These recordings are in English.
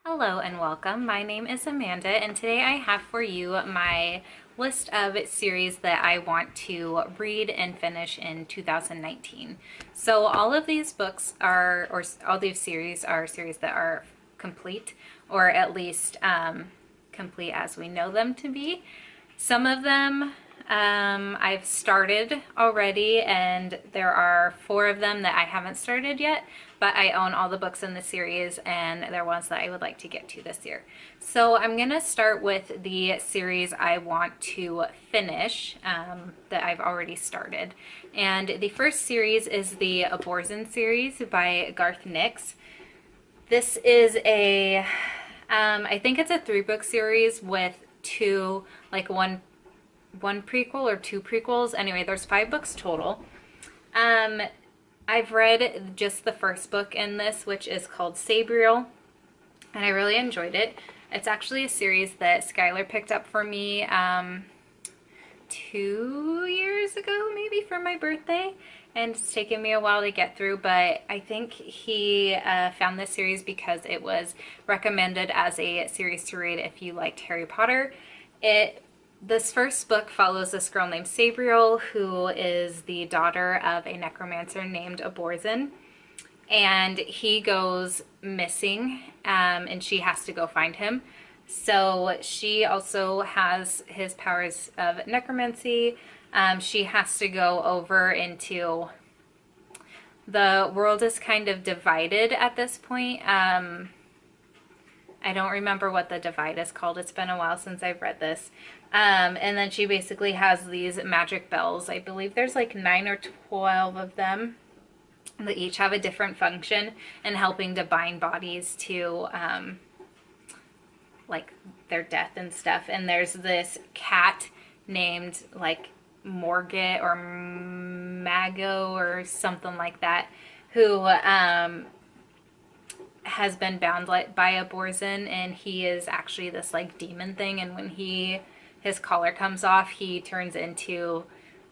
Hello and welcome. My name is Amanda, and today I have for you my list of series that I want to read and finish in 2019. So all of these books are, or all these series are series that are complete, or at least complete as we know them to be. Some of them I've started already, and there are 4 of them that I haven't started yet, but I own all the books in the series, and they're ones that I would like to get to this year. So I'm going to start with the series I want to finish that I've already started. And the first series is the Abortion series by Garth Nix. This is I think it's a 3-book series with one prequel or 2 prequels. Anyway, there's 5 books total. I've read just the first book in this, which is called Sabriel, and I really enjoyed it. It's actually a series that Skylar picked up for me 2 years ago, maybe, for my birthday, and it's taken me a while to get through, but I think he found this series because it was recommended as a series to read if you liked Harry Potter. This first book follows this girl named Sabriel, who is the daughter of a necromancer named Abortion, and he goes missing, and she has to go find him. So she also has his powers of necromancy. She has to go over into... The world is kind of divided at this point. I don't remember what the divide is called. It's been a while since I've read this. And then she basically has these magic bells. I believe there's like 9 or 12 of them. They each have a different function and helping to bind bodies to like their death and stuff. And there's this cat named like Morget or Mago or something like that, who has been bound by Abortion, and he is actually this like demon thing, and when his collar comes off, he turns into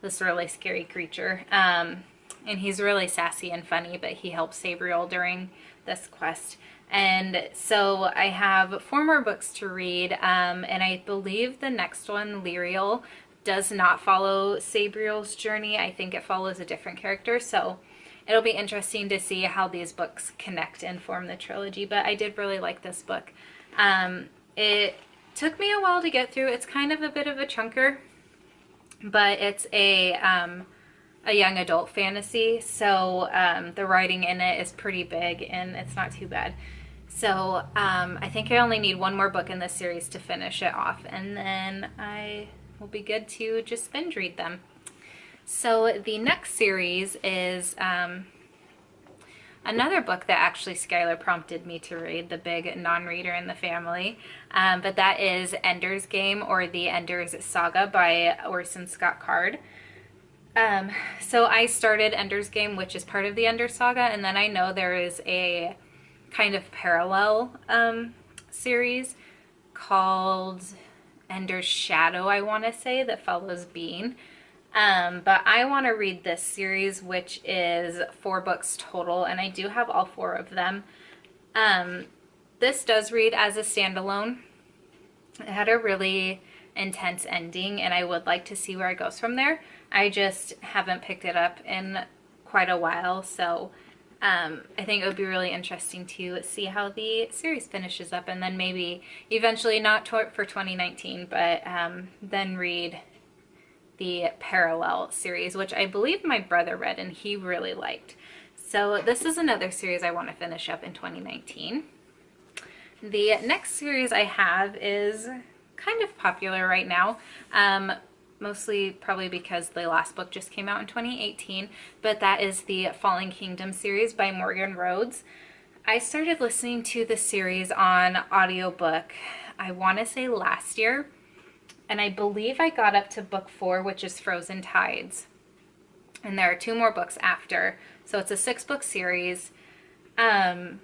this really scary creature. And he's really sassy and funny, but he helps Sabriel during this quest. And so I have 4 more books to read, and I believe the next one, Lyriel, does not follow Sabriel's journey. I think it follows a different character, so it'll be interesting to see how these books connect and form the trilogy, but I did really like this book. It took me a while to get through. It's kind of a bit of a chunker, but it's a young adult fantasy, so the writing in it is pretty big, and it's not too bad. So I think I only need 1 more book in this series to finish it off, and then I will be good to just binge read them. So the next series is another book that actually Skylar prompted me to read, the big non-reader in the family, but that is Ender's Game, or the Ender's Saga by Orson Scott Card. So I started Ender's Game, which is part of the Ender Saga, and then I know there is a kind of parallel series called Ender's Shadow, I want to say, that follows Bean. But I want to read this series, which is 4 books total, and I do have all 4 of them. This does read as a standalone. It had a really intense ending, and I would like to see where it goes from there. I just haven't picked it up in quite a while, so I think it would be really interesting to see how the series finishes up, and then maybe eventually, not for 2019, but then read the parallel series, which I believe my brother read and he really liked. So this is another series I want to finish up in 2019. The next series I have is kind of popular right now, mostly probably because the last book just came out in 2018, but that is the Fallen Kingdom series by Morgan Rhodes. I started listening to the series on audiobook, I want to say last year, and I believe I got up to book 4, which is Frozen Tides. And there are 2 more books after. So it's a 6-book series. And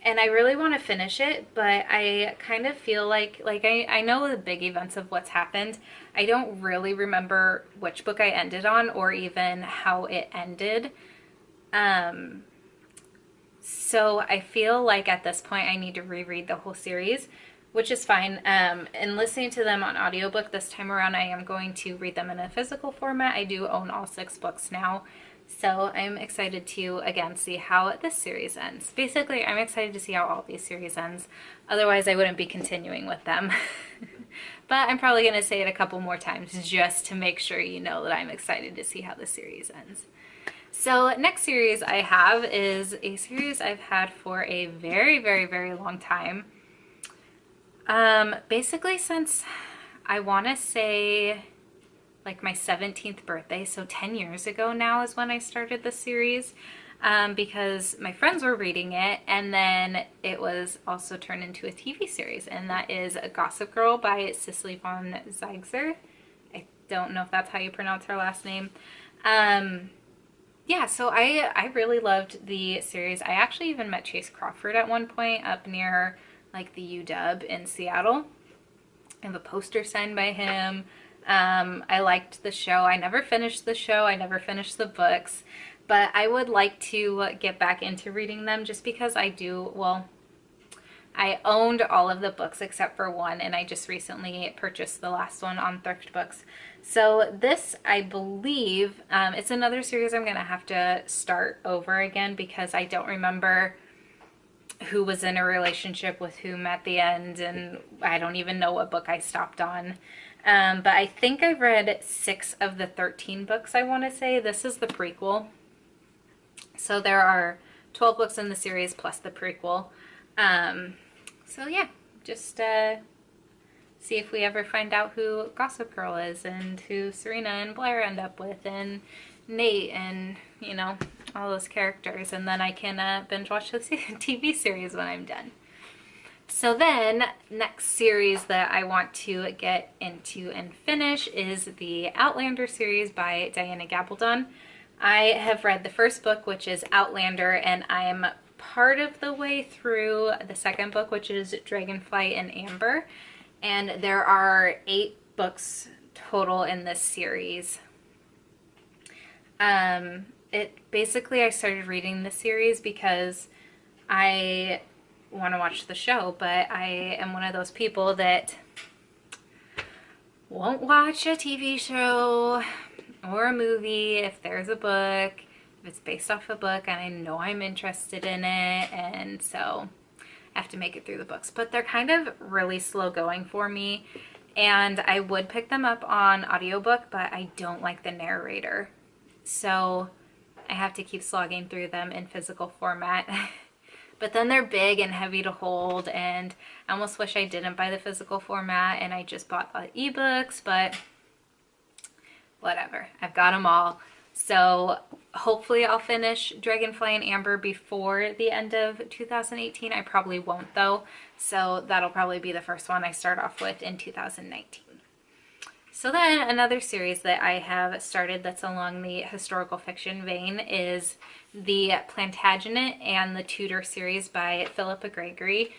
I really want to finish it, but I kind of feel like I know the big events of what's happened. I don't really remember which book I ended on or even how it ended. So I feel like at this point I need to reread the whole series, which is fine. And listening to them on audiobook this time around, I am going to read them in a physical format. I do own all 6 books now. So I'm excited to, again, see how this series ends. Basically, I'm excited to see how all these series ends. Otherwise, I wouldn't be continuing with them. But I'm probably going to say it a couple more times just to make sure you know that I'm excited to see how the series ends. So next series I have is a series I've had for a very, very, very long time. Basically since I want to say like my 17th birthday, so 10 years ago now is when I started the series. Because my friends were reading it, and then it was also turned into a TV series, and that is Gossip Girl by Cicely von Ziegler. I don't know if that's how you pronounce her last name. Yeah, so I really loved the series. I actually even met Chase Crawford at one point up near like the UW in Seattle. I have a poster signed by him. I liked the show. I never finished the show. I never finished the books. But I would like to get back into reading them just because I do, well, I owned all of the books except for one, and I just recently purchased the last one on Thrift Books. So this, I believe, it's another series I'm going to have to start over again because I don't remember who was in a relationship with whom at the end, and I don't even know what book I stopped on. But I think I've read 6 of the 13 books, I want to say. This is the prequel. So there are 12 books in the series plus the prequel. So yeah, just see if we ever find out who Gossip Girl is and who Serena and Blair end up with and Nate and, you know, all those characters. And then I can binge watch the TV series when I'm done. So then, next series that I want to get into and finish is the Outlander series by Diana Gabaldon. I have read the first book, which is Outlander, and I'm part of the way through the second book, which is Dragonflight and Amber. And there are 8 books total in this series. Basically I started reading the series because I want to watch the show, but I am one of those people that won't watch a TV show or a movie if there's a book, if it's based off a book and I know I'm interested in it, and so I have to make it through the books. But they're kind of really slow going for me, and I would pick them up on audiobook, but I don't like the narrator. So I have to keep slogging through them in physical format. But then they're big and heavy to hold, and I almost wish I didn't buy the physical format and I just bought ebooks, but whatever. I've got them all. So hopefully I'll finish Dragonfly and Amber before the end of 2018. I probably won't though, so that'll probably be the first one I start off with in 2019. So then another series that I have started that's along the historical fiction vein is the Plantagenet and the Tudor series by Philippa Gregory.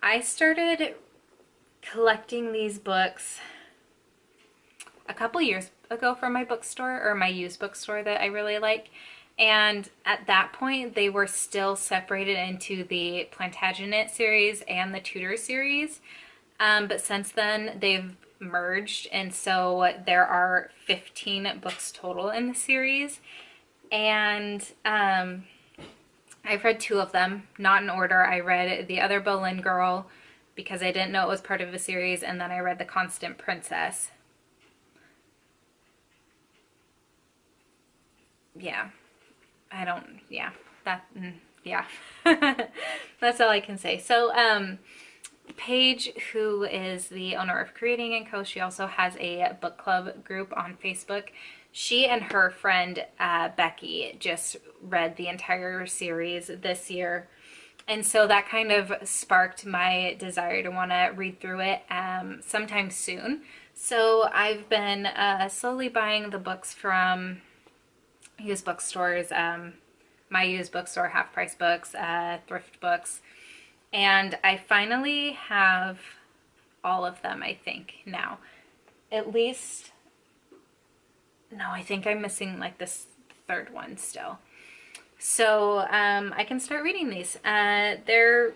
I started collecting these books a couple years ago from my bookstore, or my used bookstore that I really like. And at that point, they were still separated into the Plantagenet series and the Tudor series. But since then, they've merged, and so there are 15 books total in the series. And I've read 2 of them, not in order. I read The Other Boleyn Girl because I didn't know it was part of a series, and then I read The Constant Princess. Yeah, that's all I can say. So, Paige, who is the owner of Creating & Co., she also has a book club group on Facebook. She and her friend Becky just read the entire series this year, and so that kind of sparked my desire to want to read through it sometime soon. So I've been slowly buying the books from used bookstores, my used bookstore, Half Price Books, Thrift Books, and I finally have all of them, I think, now. At least, no, I think I'm missing like this third one still. So I can start reading these. They're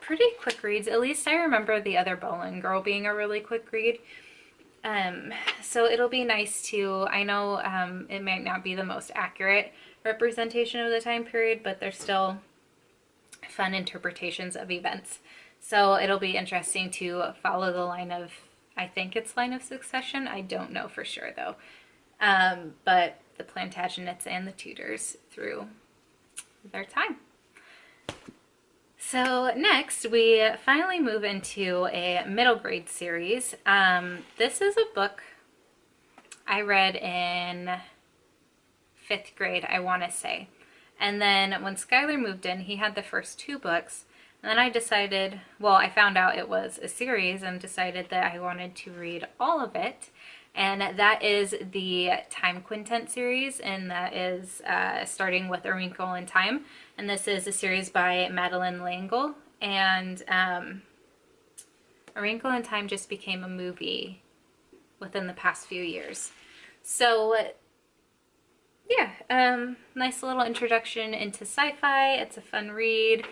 pretty quick reads. At least I remember The Other Boleyn Girl being a really quick read. So it'll be nice to, I know it might not be the most accurate representation of the time period, but they're still fun interpretations of events. So it'll be interesting to follow the line of, I think it's line of succession. I don't know for sure though. But the Plantagenets and the Tudors through their time. So next we finally move into a middle grade series. This is a book I read in 5th grade, I want to say. And then when Skylar moved in, he had the first 2 books. And then I decided, well, I found out it was a series and decided that I wanted to read all of it. And that is the Time Quintet series, and that is starting with A Wrinkle in Time. And this is a series by Madeleine L'Engle. And A Wrinkle in Time just became a movie within the past few years. So yeah, nice little introduction into sci-fi. It's a fun read,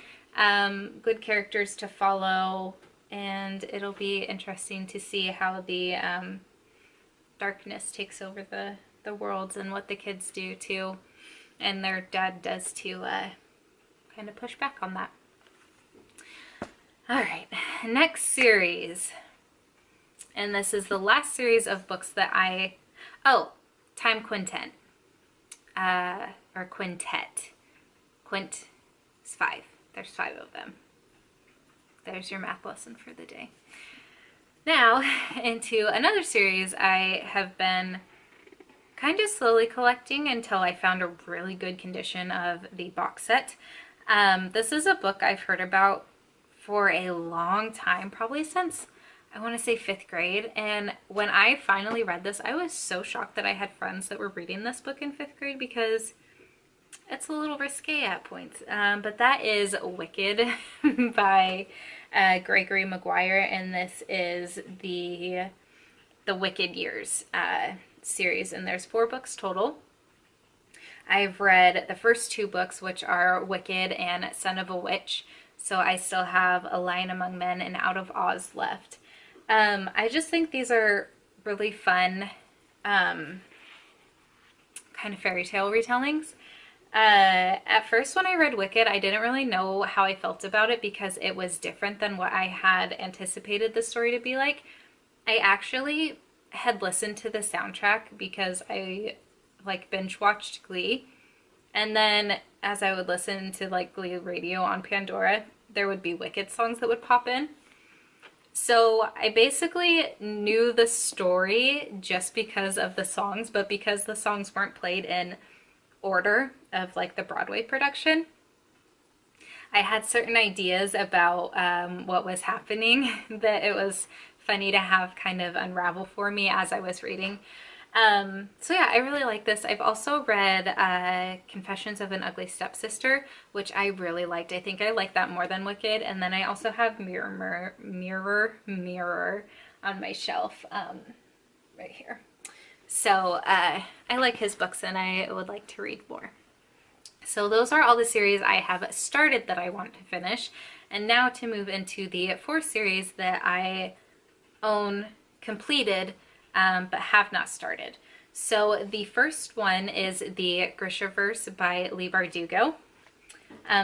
good characters to follow, and it'll be interesting to see how the darkness takes over the worlds and what the kids do too, and their dad does to kind of push back on that. All right, next series, and this is the last series of books that Time Quintet. Or Quintet. Quint is 5. There's 5 of them. There's your math lesson for the day. Now, into another series I have been kind of slowly collecting until I found a really good condition of the box set. This is a book I've heard about for a long time, probably since I want to say 5th grade, and when I finally read this, I was so shocked that I had friends that were reading this book in 5th grade because it's a little risque at points. But that is Wicked by Gregory Maguire, and this is the Wicked Years series, and there's 4 books total. I've read the first 2 books, which are Wicked and Son of a Witch, so I still have A Lion Among Men and Out of Oz left. I just think these are really fun kind of fairy tale retellings. At first when I read Wicked, I didn't really know how I felt about it because it was different than what I had anticipated the story to be like. I actually had listened to the soundtrack because I like binge watched Glee, and then as I would listen to like Glee radio on Pandora, there would be Wicked songs that would pop in. So I basically knew the story just because of the songs, but because the songs weren't played in order of like the Broadway production, I had certain ideas about what was happening that it was funny to have kind of unravel for me as I was reading. So yeah, I really like this. I've also read Confessions of an Ugly Stepsister, which I really liked. I think I like that more than Wicked. And then I also have Mirror on my shelf right here. So I like his books and I would like to read more. So those are all the series I have started that I want to finish. And now to move into the 4 series that I own completed but have not started. So the first one is the Grishaverse by Leigh Bardugo,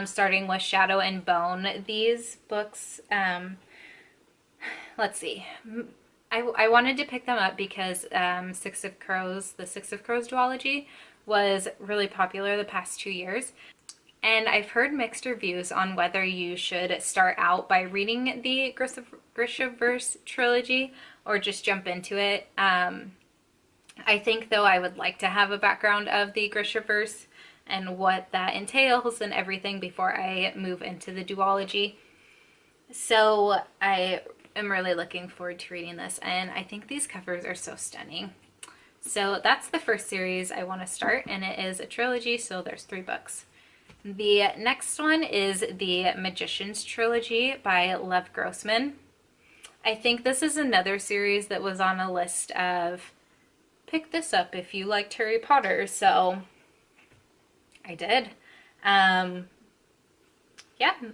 starting with Shadow and Bone. These books, let's see, I wanted to pick them up because the Six of Crows duology was really popular the past 2 years. And I've heard mixed reviews on whether you should start out by reading the Grishaverse trilogy or just jump into it. I think though I would like to have a background of the Grishaverse and what that entails and everything before I move into the duology. So I am really looking forward to reading this, and I think these covers are so stunning. So that's the first series I want to start, and it is a trilogy, so there's 3 books. The next one is the Magician's Trilogy by Lev Grossman. I think this is another series that was on a list of pick this up if you liked Harry Potter, so I did. Yeah,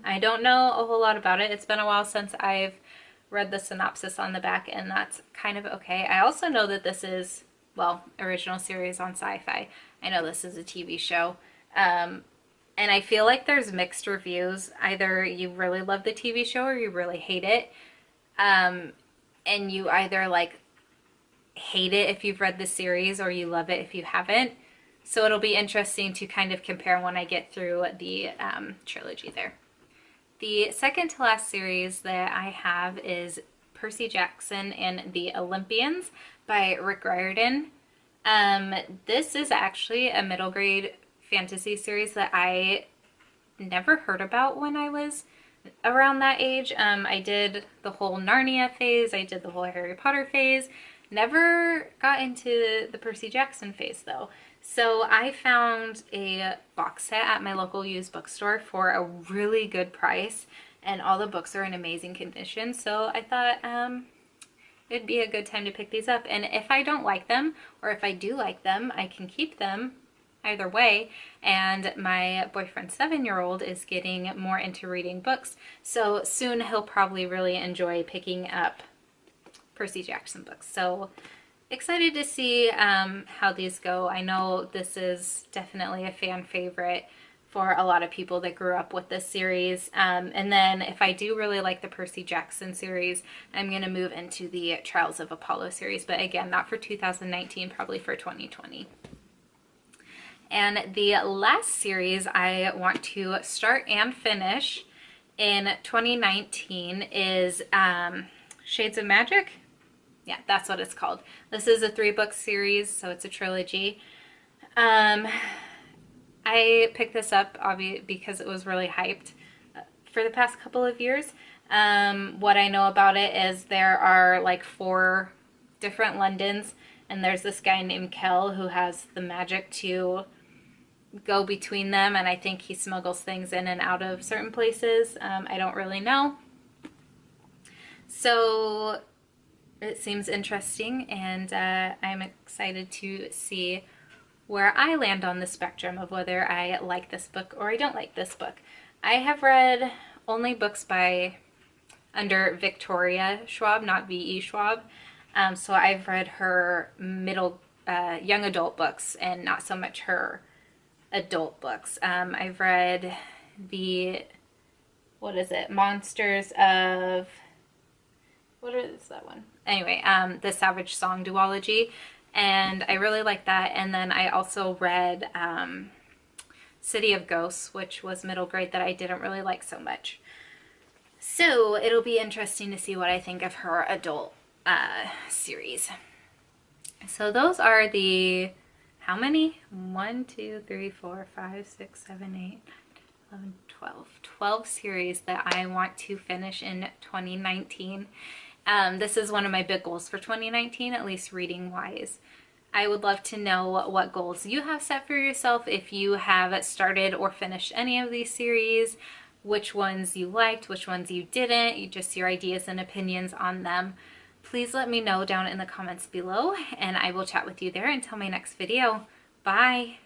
I don't know a whole lot about it. It's been a while since I've read the synopsis on the back, and that's kind of okay. I also know that this is, well, original series on Sci-Fi. I know this is a TV show. And I feel like there's mixed reviews. Either you really love the TV show or you really hate it. And you either like hate it if you've read the series or you love it if you haven't. So it'll be interesting to kind of compare when I get through the trilogy there. The second to last series that I have is Percy Jackson and the Olympians by Rick Riordan. This is actually a middle grade fantasy series that I never heard about when I was around that age. I did the whole Narnia phase, I did the whole Harry Potter phase, never got into the Percy Jackson phase though. So I found a box set at my local used bookstore for a really good price, and all the books are in amazing condition. So I thought it'd be a good time to pick these up. And if I don't like them, or if I do like them, I can keep them either way. And my boyfriend's 7-year-old is getting more into reading books, so soon he'll probably really enjoy picking up Percy Jackson books. So excited to see how these go. I know this is definitely a fan favorite for a lot of people that grew up with this series. And then if I do really like the Percy Jackson series, I'm going to move into the Trials of Apollo series. But again, not for 2019, probably for 2020. And the last series I want to start and finish in 2019 is Shades of Magic. Yeah, that's what it's called. This is a 3-book series, so it's a trilogy. I picked this up obviously because it was really hyped for the past couple of years. What I know about it is there are like 4 different Londons, and there's this guy named Kel who has the magic to go between them, and I think he smuggles things in and out of certain places. I don't really know. So it seems interesting, and I'm excited to see where I land on the spectrum of whether I like this book or I don't like this book. I have read only books by under Victoria Schwab, not V.E. Schwab. So I've read her middle young adult books and not so much her adult books. I've read the, what is it, Monsters of, what is that one? Anyway, the Savage Song duology, and I really like that. And then I also read City of Ghosts, which was middle grade, that I didn't really like so much. So it'll be interesting to see what I think of her adult series. So those are the, how many? 1, 2, 3, 4, 5, 6, 7, 8, 11, 12. 12 series that I want to finish in 2019. This is one of my big goals for 2019, at least reading wise. I would love to know what goals you have set for yourself, if you have started or finished any of these series, which ones you liked, which ones you didn't, just your ideas and opinions on them. Please let me know down in the comments below, and I will chat with you there until my next video. Bye!